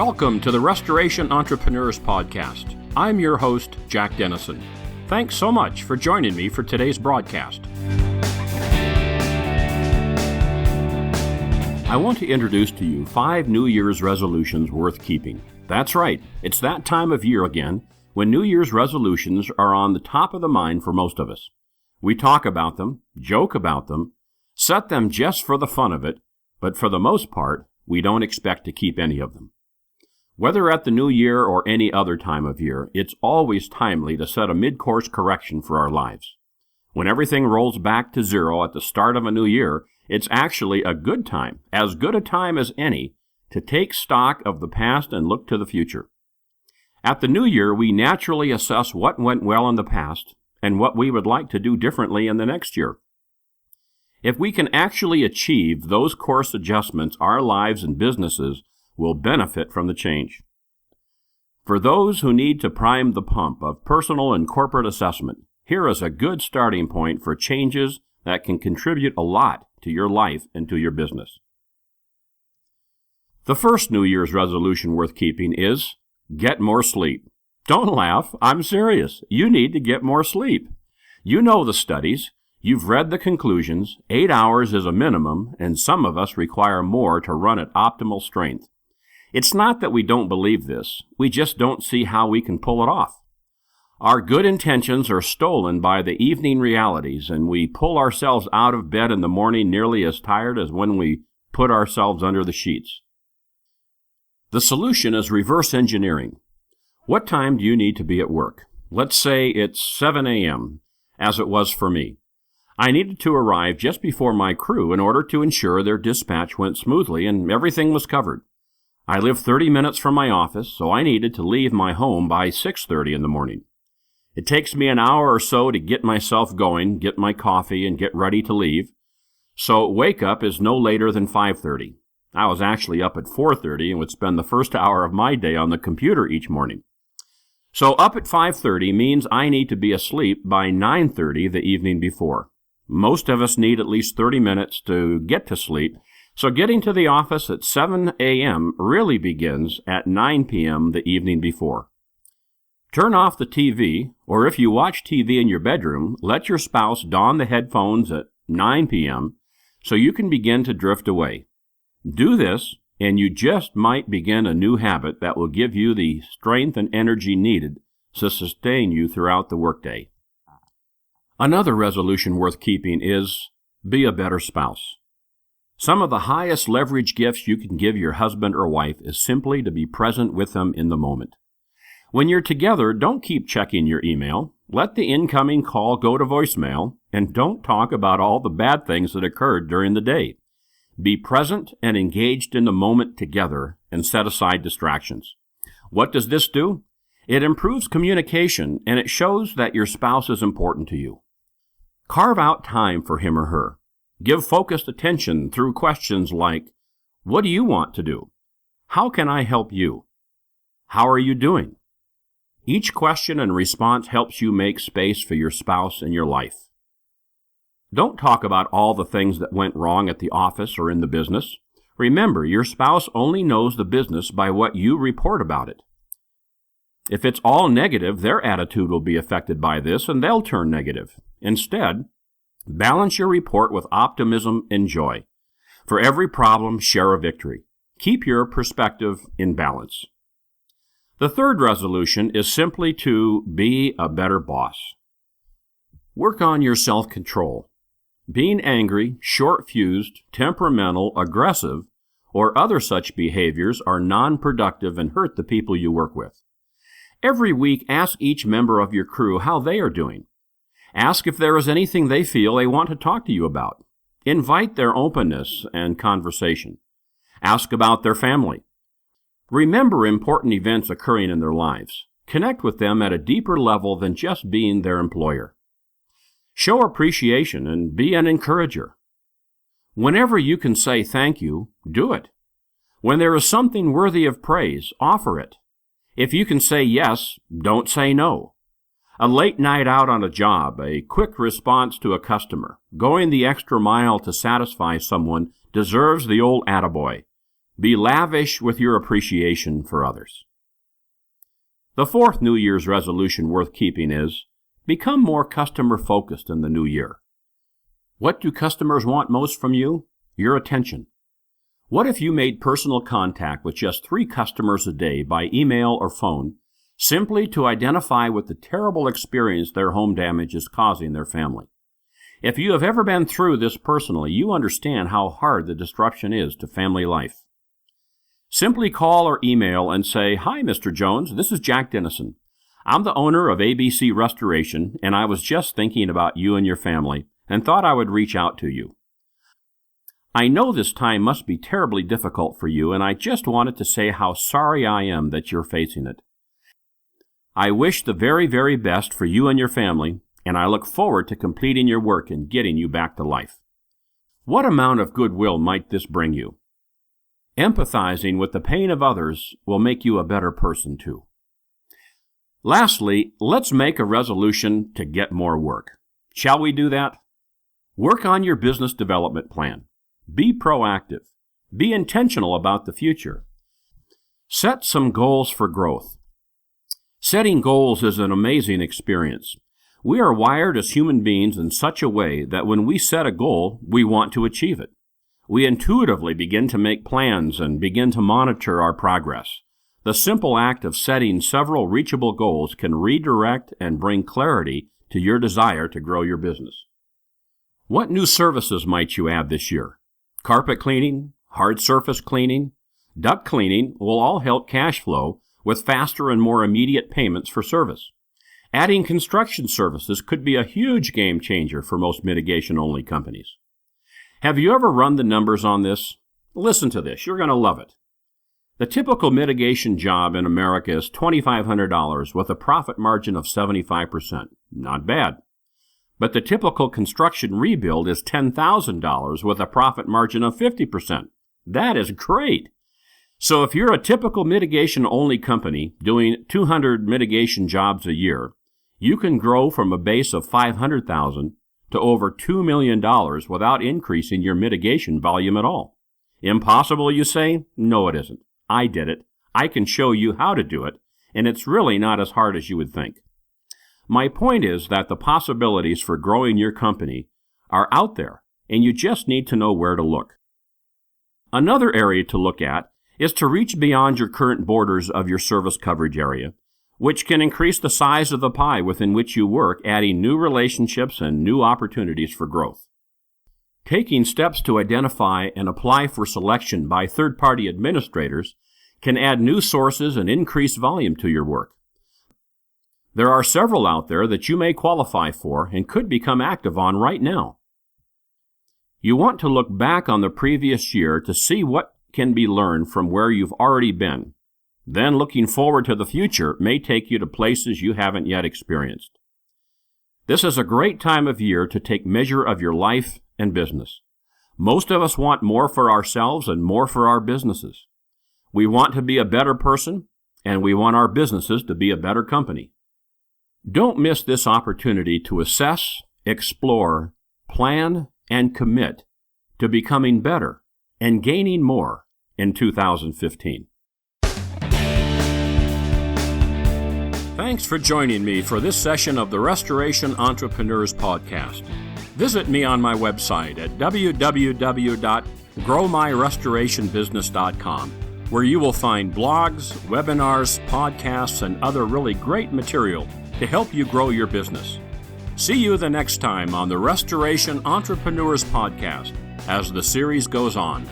Welcome to the Restoration Entrepreneurs Podcast. I'm your host, Jack Dennison. Thanks so much for joining me for today's broadcast. I want to introduce to you 5 New Year's resolutions worth keeping. That's right, it's that time of year again when New Year's resolutions are on the top of the mind for most of us. We talk about them, joke about them, set them just for the fun of it, but for the most part, we don't expect to keep any of them. Whether at the new year or any other time of year, it's always timely to set a mid-course correction for our lives. When everything rolls back to zero at the start of a new year, it's actually a good time, as good a time as any, to take stock of the past and look to the future. At the new year, we naturally assess what went well in the past and what we would like to do differently in the next year. If we can actually achieve those course adjustments, our lives and businesses will benefit from the change. For those who need to prime the pump of personal and corporate assessment, here is a good starting point for changes that can contribute a lot to your life and to your business. The first New Year's resolution worth keeping is get more sleep. Don't laugh, I'm serious. You need to get more sleep. You know the studies. You've read the conclusions. 8 hours is a minimum, and some of us require more to run at optimal strength. It's not that we don't believe this. We just don't see how we can pull it off. Our good intentions are stolen by the evening realities, and we pull ourselves out of bed in the morning nearly as tired as when we put ourselves under the sheets. The solution is reverse engineering. What time do you need to be at work? Let's say it's 7 a.m., as it was for me. I needed to arrive just before my crew in order to ensure their dispatch went smoothly and everything was covered. I live 30 minutes from my office, so I needed to leave my home by 6:30 in the morning. It takes me an hour or so to get myself going, get my coffee, and get ready to leave. So wake up is no later than 5:30. I was actually up at 4:30 and would spend the first hour of my day on the computer each morning. So up at 5:30 means I need to be asleep by 9:30 the evening before. Most of us need at least 30 minutes to get to sleep, so getting to the office at 7 a.m. really begins at 9 p.m. the evening before. Turn off the TV, or if you watch TV in your bedroom, let your spouse don the headphones at 9 p.m. so you can begin to drift away. Do this, and you just might begin a new habit that will give you the strength and energy needed to sustain you throughout the workday. Another resolution worth keeping is be a better spouse. Some of the highest leverage gifts you can give your husband or wife is simply to be present with them in the moment. When you're together, don't keep checking your email. Let the incoming call go to voicemail, and don't talk about all the bad things that occurred during the day. Be present and engaged in the moment together and set aside distractions. What does this do? It improves communication, and it shows that your spouse is important to you. Carve out time for him or her. Give focused attention through questions like, what do you want to do? How can I help you? How are you doing? Each question and response helps you make space for your spouse in your life. Don't talk about all the things that went wrong at the office or in the business. Remember, your spouse only knows the business by what you report about it. If it's all negative, their attitude will be affected by this, and they'll turn negative. Instead, balance your report with optimism and joy. For every problem, share a victory. Keep your perspective in balance. The third resolution is simply to be a better boss. Work on your self-control. Being angry, short-fused, temperamental, aggressive, or other such behaviors are non-productive and hurt the people you work with. Every week, ask each member of your crew how they are doing. Ask if there is anything they feel they want to talk to you about. Invite their openness and conversation. Ask about their family. Remember important events occurring in their lives. Connect with them at a deeper level than just being their employer. Show appreciation and be an encourager. Whenever you can say thank you, do it. When there is something worthy of praise, offer it. If you can say yes, don't say no. A late night out on a job, a quick response to a customer, going the extra mile to satisfy someone deserves the old attaboy. Be lavish with your appreciation for others. The fourth New Year's resolution worth keeping is become more customer-focused in the new year. What do customers want most from you? Your attention. What if you made personal contact with just 3 customers a day by email or phone, simply to identify with the terrible experience their home damage is causing their family? If you have ever been through this personally, you understand how hard the disruption is to family life. Simply call or email and say, "Hi, Mr. Jones, this is Jack Dennison. I'm the owner of ABC Restoration, and I was just thinking about you and your family and thought I would reach out to you. I know this time must be terribly difficult for you, and I just wanted to say how sorry I am that you're facing it. I wish the very, very best for you and your family, and I look forward to completing your work and getting you back to life." What amount of goodwill might this bring you? Empathizing with the pain of others will make you a better person too. Lastly, let's make a resolution to get more work. Shall we do that? Work on your business development plan. Be proactive. Be intentional about the future. Set some goals for growth. Setting goals is an amazing experience. We are wired as human beings in such a way that when we set a goal, we want to achieve it. We intuitively begin to make plans and begin to monitor our progress. The simple act of setting several reachable goals can redirect and bring clarity to your desire to grow your business. What new services might you add this year? Carpet cleaning, hard surface cleaning, duct cleaning will all help cash flow with faster and more immediate payments for service. Adding construction services could be a huge game changer for most mitigation-only companies. Have you ever run the numbers on this? Listen to this. You're going to love it. The typical mitigation job in America is $2,500 with a profit margin of 75%. Not bad. But the typical construction rebuild is $10,000 with a profit margin of 50%. That is great. So if you're a typical mitigation-only company doing 200 mitigation jobs a year, you can grow from a base of $500,000 to over $2 million without increasing your mitigation volume at all. Impossible, you say? No, it isn't. I did it. I can show you how to do it, and it's really not as hard as you would think. My point is that the possibilities for growing your company are out there, and you just need to know where to look. Another area to look at is to reach beyond your current borders of your service coverage area, which can increase the size of the pie within which you work, adding new relationships and new opportunities for growth. Taking steps to identify and apply for selection by third-party administrators can add new sources and increase volume to your work. There are several out there that you may qualify for and could become active on right now. You want to look back on the previous year to see what can be learned from where you've already been. Then looking forward to the future may take you to places you haven't yet experienced. This is a great time of year to take measure of your life and business. Most of us want more for ourselves and more for our businesses. We want to be a better person, and we want our businesses to be a better company. Don't miss this opportunity to assess, explore, plan, and commit to becoming better and gaining more in 2015. Thanks for joining me for this session of the Restoration Entrepreneurs Podcast. Visit me on my website at www.growmyrestorationbusiness.com, where you will find blogs, webinars, podcasts, and other really great material to help you grow your business. See you the next time on the Restoration Entrepreneurs Podcast as the series goes on.